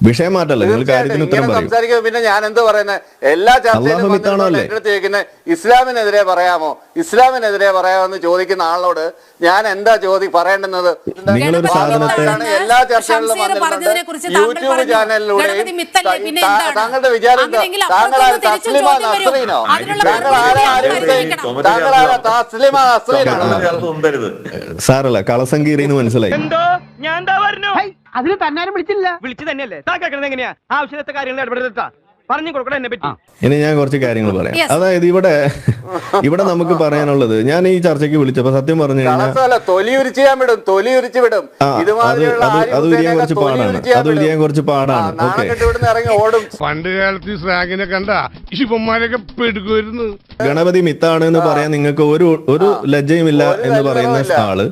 വിഷയം മാറ്റല്ല, നിങ്ങൾ കാര്യത്തിന് ഉത്തരം പറയും. സംസാരിക്കുമ്പോൾ പിന്നെ ഞാൻ എന്ത് പറയുന്നത്? എല്ലാ ചർച്ചയിലും ചോദിക്കുന്നത് ഇസ്ലാമിനെതിരെ പറയാമോ, ഇസ്ലാമിനെതിരെ പറയാമോ എന്ന് ചോദിക്കുന്ന ആളോട് ഞാൻ എന്താ പറയേണ്ടുന്നത്? നിങ്ങളൊരു സാധനത്തെ എല്ലാ ചർച്ചകളിലും യൂട്യൂബ് ചാനലിലൂടെയും താങ്കളുടെ വിചാരം താങ്കൾ തസ്ലിമ നസ്രീനോ? താങ്കൾ തസ്ലിമ നസ്രീനോ? സാറല്ല, കളസങ്കീറിന്ന് മനസ്സിലായി. അതിന് തന്നാരും വിളിച്ചു തന്നെയല്ലേ എങ്ങനെയാ ആവശ്യത്തെ കാര്യങ്ങൾ ഇടപെടുത്താ പറഞ്ഞു കൊടുക്കണം എന്നെ പറ്റി. ഇനി ഞാൻ കുറച്ച് കാര്യങ്ങൾ പറയാം. അതായത് ഇവിടെ നമുക്ക് പറയാനുള്ളത്, ഞാൻ ഈ ചർച്ചയ്ക്ക് വിളിച്ചപ്പോ സത്യം പറഞ്ഞു കഴിഞ്ഞാൽ അത് ഉരിയാൻ കുറച്ച് പാടാണ്. ഓക്കെ, പണ്ട് കാലത്ത് സ്രാഗിനെ കണ്ട ഇവന്മാരൊക്കെ പെടുക്കുമായിരുന്നു. ഗണപതി മിത്താണ് എന്ന് പറയാൻ നിങ്ങൾക്ക് ഒരു ലജ്ജയുമില്ല എന്ന് പറയുന്ന ആള്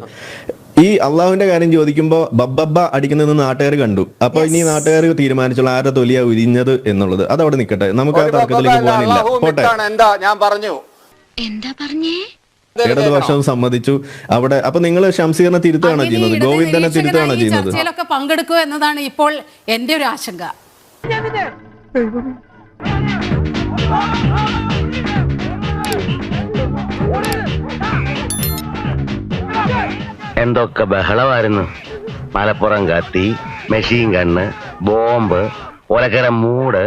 ഈ അള്ളാഹുവിന്റെ കാര്യം ചോദിക്കുമ്പോ ബബ്ബ അടിക്കുന്നത് നാട്ടുകാർ കണ്ടു. അപ്പൊ ഇനി നാട്ടുകാർ തീരുമാനിച്ചുള്ള ആരുടെ തൊലിയാ ഉരിഞ്ഞത് എന്നുള്ളത് അതവിടെ നിൽക്കട്ടെ, നമുക്ക് ആ തർക്കത്തിലേക്ക് പോകാനില്ല. പോട്ടെ, ഇടതുപക്ഷം സമ്മതിച്ചു അവിടെ. അപ്പൊ നിങ്ങൾ ഷംസീറിനെ തിരുത്തുകയാണോ ചെയ്യുന്നത്? ഗോവിന്ദനെ തിരുത്തുകയാണോ ചെയ്യുന്നത്? ചർച്ചയിലൊക്കെ പങ്കെടുക്കുക എന്നതാണ് ഇപ്പോൾ എന്റെ ഒരു ആശങ്ക. എന്തൊക്കെ ബഹളമായിരുന്നു. മലപ്പുറം കത്തി, മെഷീൻ ഗണ്ണ്, ബോംബ്, ഒലക്കര മൂട്.